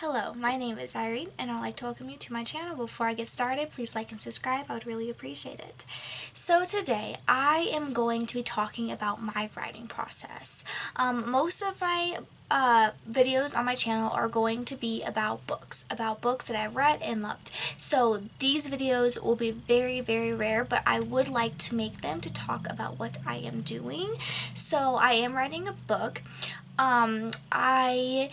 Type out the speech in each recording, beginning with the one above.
Hello, my name is Irene and I'd like to welcome you to my channel. Before I get started, please like and subscribe. I would really appreciate it. So today I am going to be talking about my writing process. Most of my videos on my channel are going to be about books that I've read and loved. So these videos will be very, very rare, but I would like to make them to talk about what I am doing. So I am writing a book. I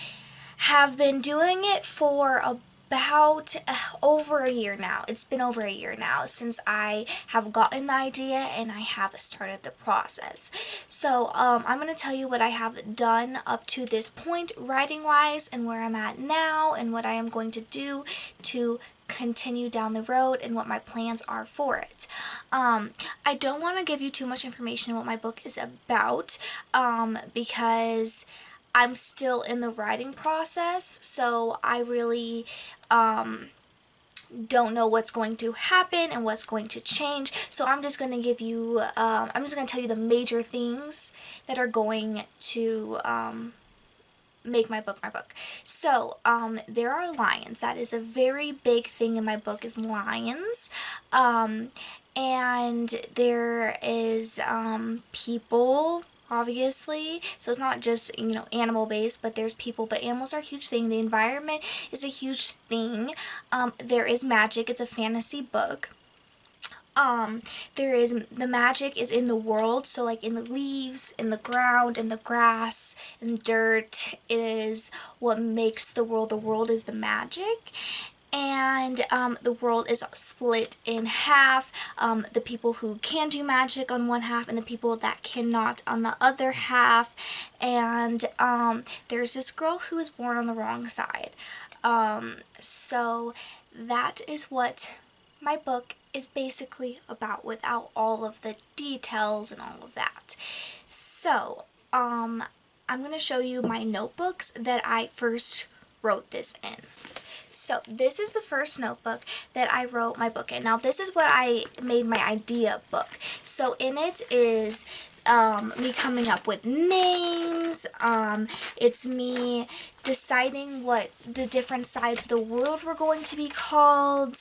have been doing it for about over a year now. It's been over a year now since I have gotten the idea and I have started the process. So I'm going to tell you what I have done up to this point writing wise and where I'm at now and what I am going to do to continue down the road and what my plans are for it. I don't want to give you too much information on what my book is about because I'm still in the writing process, so I really don't know what's going to happen and what's going to change. So I'm just going to give you, I'm just going to tell you the major things that are going to make my book my book. So there are lions. That is a very big thing in my book, is lions. And there is people, obviously, so it's not just, you know, animal based, but there's people, but animals are a huge thing. The environment is a huge thing. There is magic. It's a fantasy book. The magic is in the world, so like in the leaves, in the ground, in the grass, in dirt. It is what makes the world. The world is the magic. And the world is split in half. The people who can do magic on one half and the people that cannot on the other half. And there's this girl who was born on the wrong side. So that is what my book is basically about, without all of the details and all of that. So I'm going to show you my notebooks that I first wrote this in. So this is the first notebook that I wrote my book in. Now this is what I made my idea book. So in it is me coming up with names. It's me deciding what the different sides of the world were going to be called.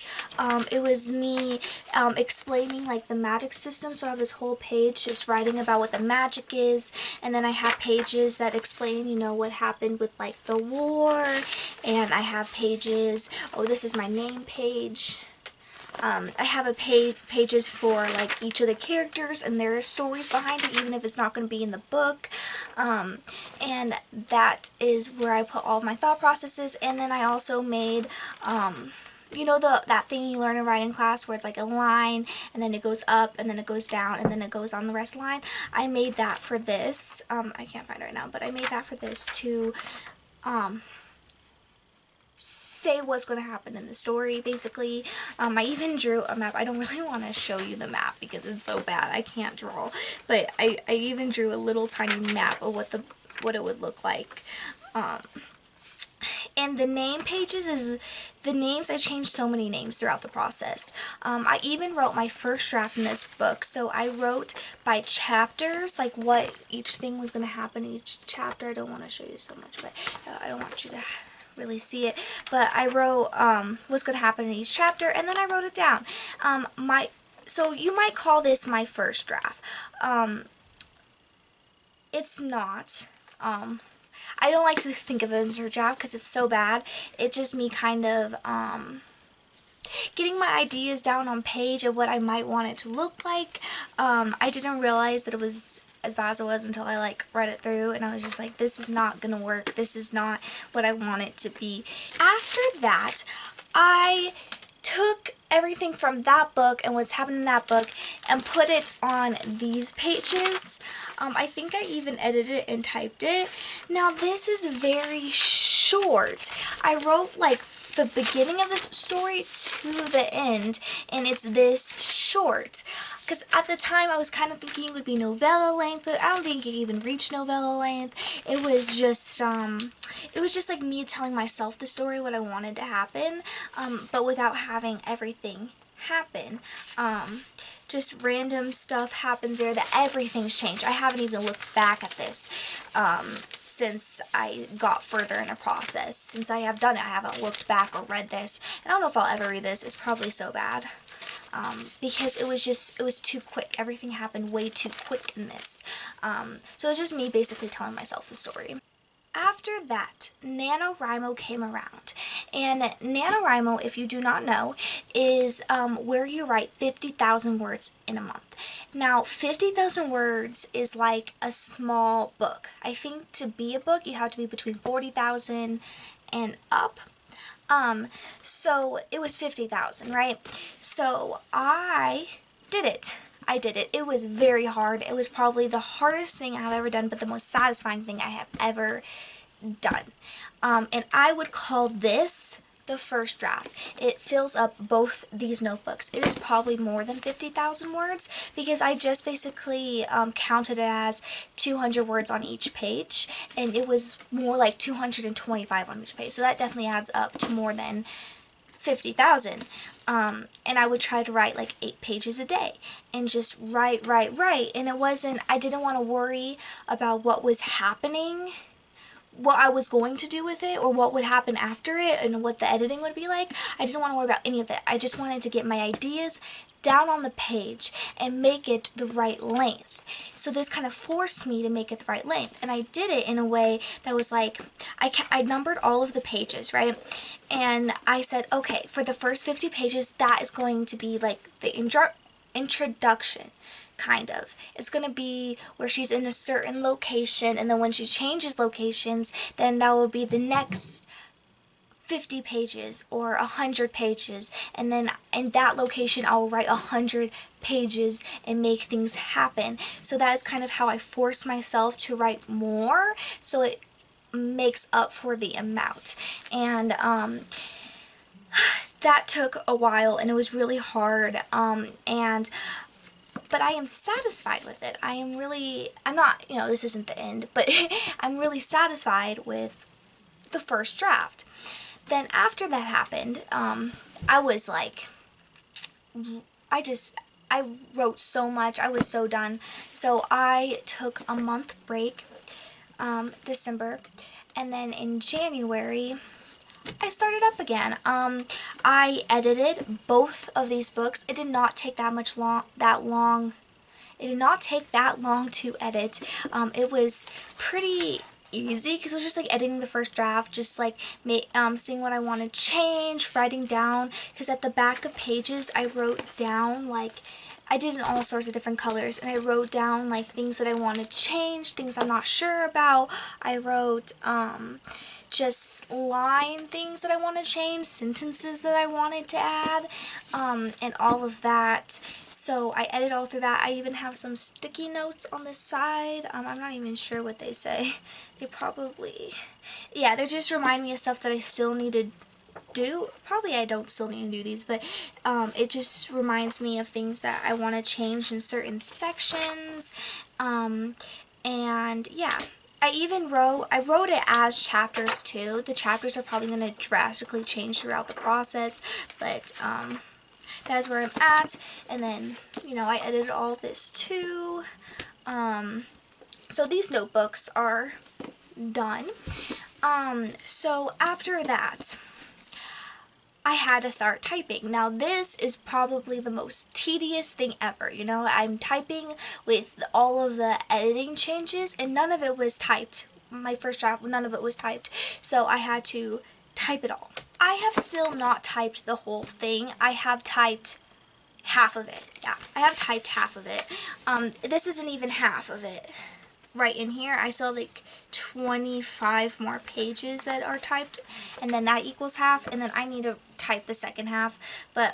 It was me explaining like the magic system. So I have this whole page just writing about what the magic is, and then I have pages that explain, you know, what happened with like the war, and I have pages, oh, this is my name page. I have pages for like each of the characters and their stories behind it, even if it's not going to be in the book. And that is where I put all of my thought processes. And then I also made, you know, that thing you learn in writing class where it's like a line and then it goes up and then it goes down and then it goes on the rest line. I made that for this. I can't find it right now, but I made that for this to say what's going to happen in the story, basically. I even drew a map. I don't really want to show you the map because it's so bad. I can't draw. But I even drew a little tiny map of what it would look like. And the name pages is the names. I changed so many names throughout the process. I even wrote my first draft in this book. So I wrote by chapters, like what each thing was going to happen in each chapter. I don't want to show you so much, but I don't want you to really see it, but I wrote what's going to happen in each chapter, and then I wrote it down. So you might call this my first draft. It's not. I don't like to think of it as a draft because it's so bad. It's just me kind of getting my ideas down on page of what I might want it to look like. I didn't realize that it was as bad as it was until I like read it through, and I was just like, this is not gonna work. This is not what I want it to be. After that, I took everything from that book and what's happening in that book and put it on these pages. I think I even edited it and typed it. Now this is very short. I wrote like the beginning of the story to the end, and it's this short. Because at the time I was kind of thinking it would be novella length, but I don't think it even reached novella length. It was just like me telling myself the story, what I wanted to happen, but without having everything happen. Just random stuff happens there that everything's changed. I haven't even looked back at this since I got further in the process. Since I have done it, I haven't looked back or read this. And I don't know if I'll ever read this. It's probably so bad. Because it was too quick. Everything happened way too quick in this. So it's just me basically telling myself the story. After that, NaNoWriMo came around. And NaNoWriMo, if you do not know, is where you write 50,000 words in a month. Now, 50,000 words is like a small book. I think to be a book, you have to be between 40,000 and up. So it was 50,000, right? So I did it. It was very hard. It was probably the hardest thing I've ever done, but the most satisfying thing I have ever done. And I would call this the first draft. It fills up both these notebooks. It is probably more than 50,000 words because I just basically counted it as 200 words on each page, and it was more like 225 on each page. So that definitely adds up to more than 50,000. And I would try to write like 8 pages a day and just write. And I didn't want to worry about what was happening, what I was going to do with it, or what would happen after it, and what the editing would be like. I didn't want to worry about any of that. I just wanted to get my ideas down on the page and make it the right length. So this kind of forced me to make it the right length. And I did it in a way that was like, I numbered all of the pages, right? And I said, okay, for the first 50 pages, that is going to be like the introduction. Kind of. It's going to be where she's in a certain location, and then when she changes locations, then that will be the next 50 pages or 100 pages, and then in that location I'll write 100 pages and make things happen. So that is kind of how I force myself to write more, so it makes up for the amount. And that took a while, and it was really hard, but I am satisfied with it. I'm not, this isn't the end, but I'm really satisfied with the first draft. Then after that happened, I was like, I wrote so much, I was so done. So I took a month break, December, and then in January, I started up again. I edited both of these books. It did not take that long. It did not take that long to edit. It was pretty easy because it was just like editing the first draft, just like seeing what I want to change, writing down, because at the back of pages I wrote down, like, I did in all sorts of different colors, and I wrote down like things that I want to change, things I'm not sure about. I wrote just line things that I want to change, sentences that I wanted to add, and all of that. So I edited all through that. I even have some sticky notes on this side. I'm not even sure what they say. They they just remind me of stuff that I still need to do. Probably I don't still need to do these, but it just reminds me of things that I want to change in certain sections. And yeah. I wrote it as chapters too. The chapters are probably going to drastically change throughout the process, but that's where I'm at. And then, I edited all this too. So these notebooks are done. So after that, I had to start typing. Now this is probably the most tedious thing ever. I'm typing with all of the editing changes, and none of it was typed. My first draft, none of it was typed. So I had to type it all. I have still not typed the whole thing. I have typed half of it. Yeah, I have typed half of it. This isn't even half of it. Right in here, I saw like 25 more pages that are typed, and then that equals half, and then I need to type the second half. But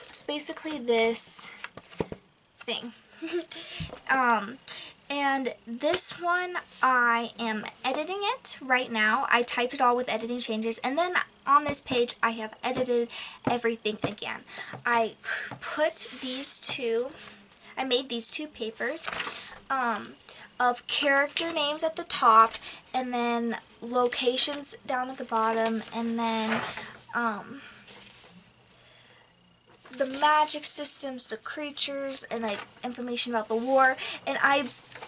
it's basically this thing. And this one, I am editing it right now. I typed it all with editing changes, and then on this page I have edited everything again. I made these two papers of character names at the top, and then locations down at the bottom, and then the magic systems, the creatures, and like information about the war. And I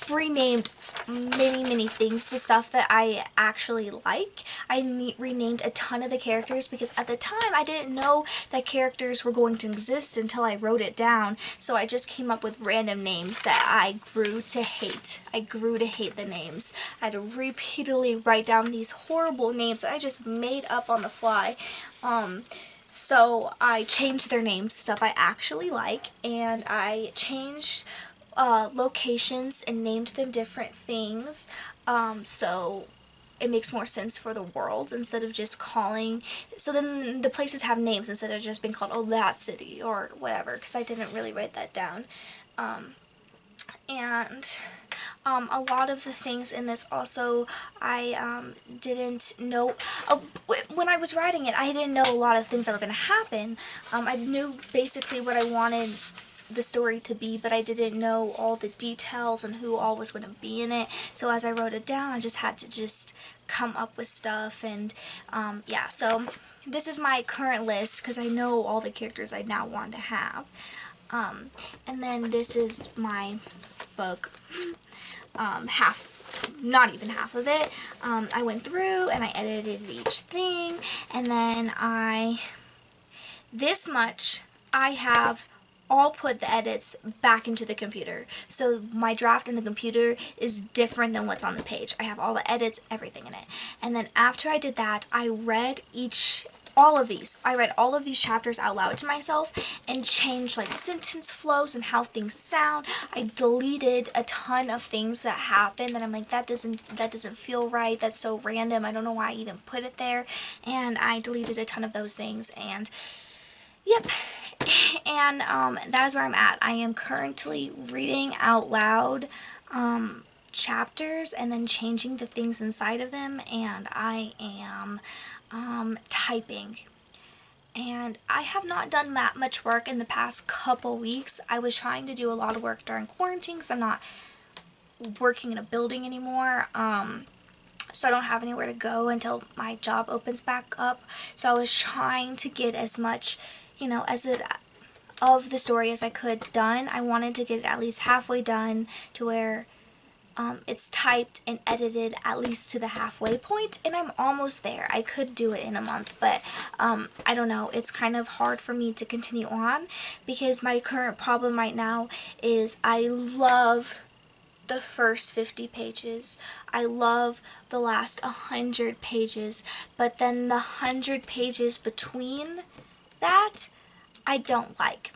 renamed many things to stuff that I actually like. I renamed a ton of the characters because at the time I didn't know that characters were going to exist until I wrote it down. So I just came up with random names that I grew to hate. I grew to hate the names. I had to repeatedly write down these horrible names that I just made up on the fly. So I changed their names, stuff I actually like, and I changed locations and named them different things, so it makes more sense for the world instead of just calling, so then the places have names instead of just being called, oh, that city or whatever, because I didn't really write that down. And a lot of the things in this also I didn't know. When I was writing it, I didn't know a lot of things that were going to happen. I knew basically what I wanted the story to be, but I didn't know all the details and who all was going to be in it. So as I wrote it down, I just had to just come up with stuff. And yeah, so this is my current list because I know all the characters I now want to have. And then this is my book, not even half of it. I went through and I edited each thing, and then this much I have all put the edits back into the computer. So my draft in the computer is different than what's on the page. I have all the edits, everything in it. And then after I did that, I read all of these chapters out loud to myself and changed like sentence flows and how things sound. I deleted a ton of things that happened that I'm like, that doesn't feel right, that's so random, I don't know why I even put it there. And I deleted a ton of those things, and yep. And that is where I'm at. I am currently reading out loud chapters and then changing the things inside of them, and I am typing. And I have not done that much work in the past couple weeks. I was trying to do a lot of work during quarantine because I'm not working in a building anymore. So I don't have anywhere to go until my job opens back up. So I was trying to get as much, of the story as I could done. I wanted to get it at least halfway done to where it's typed and edited at least to the halfway point, and I'm almost there. I could do it in a month, but I don't know. It's kind of hard for me to continue on because my current problem right now is I love the first 50 pages. I love the last 100 pages, but then the 100 pages between that I don't like.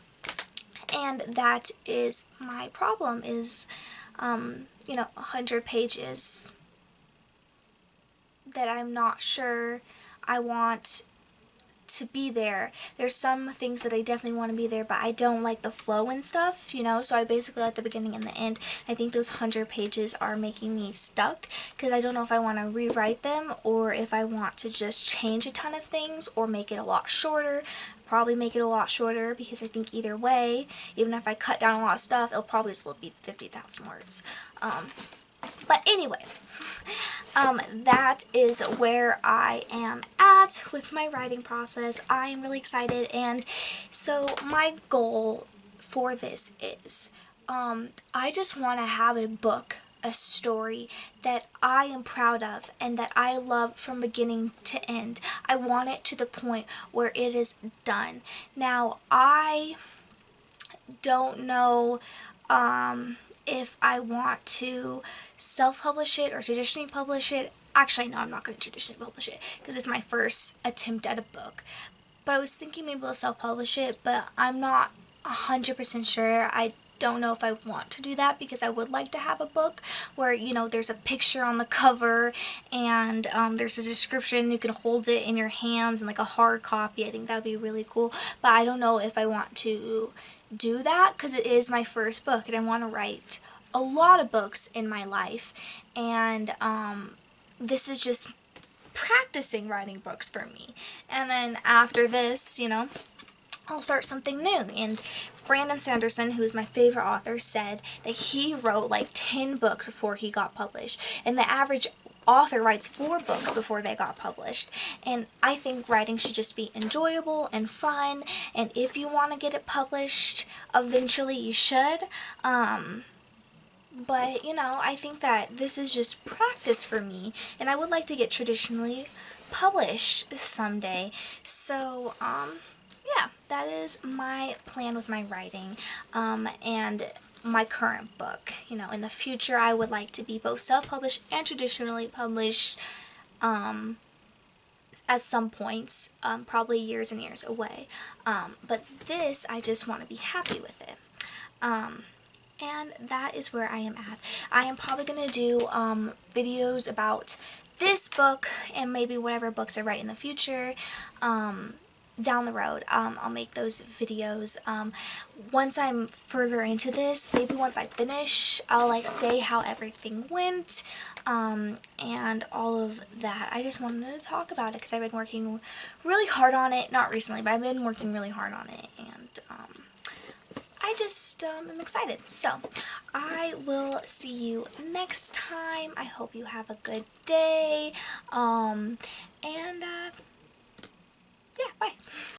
And that is my problem is 100 pages that I'm not sure I want to be there. There's some things that I definitely want to be there, but I don't like the flow and stuff, so I basically like the beginning and the end. I think those 100 pages are making me stuck because I don't know if I want to rewrite them or if I want to just change a ton of things or make it a lot shorter. Probably make it a lot shorter because I think either way, even if I cut down a lot of stuff, it'll probably still be 50,000 words. But anyway, that is where I am at with my writing process. I am really excited, and so my goal for this is I just want to have a book, a story that I am proud of and that I love from beginning to end. I want it to the point where it is done. Now, I don't know if I want to self-publish it or traditionally publish it. Actually, no, I'm not going to traditionally publish it because it's my first attempt at a book. But I was thinking maybe I'll self-publish it, but I'm not 100% sure. I don't know if I want to do that because I would like to have a book where, there's a picture on the cover and there's a description. You can hold it in your hands and like a hard copy. I think that would be really cool. But I don't know if I want to do that because it is my first book and I want to write a lot of books in my life, and this is just practicing writing books for me. And then after this, I'll start something new. And Brandon Sanderson, who's my favorite author, said that he wrote like 10 books before he got published, and the average author writes 4 books before they got published. And I think writing should just be enjoyable and fun, and if you want to get it published, eventually you should. But, you know, I think that this is just practice for me, and I would like to get traditionally published someday. So, yeah, that is my plan with my writing, and my current book. You know, in the future, I would like to be both self-published and traditionally published, at some points, probably years and years away. But this, I just want to be happy with it. And that is where I am at. I am probably going to do videos about this book and maybe whatever books I write in the future down the road. I'll make those videos once I'm further into this. Maybe once I finish, I'll like say how everything went and all of that. I just wanted to talk about it because I've been working really hard on it. Not recently, but I've been working really hard on it, and I just am excited. So, I will see you next time. I hope you have a good day. And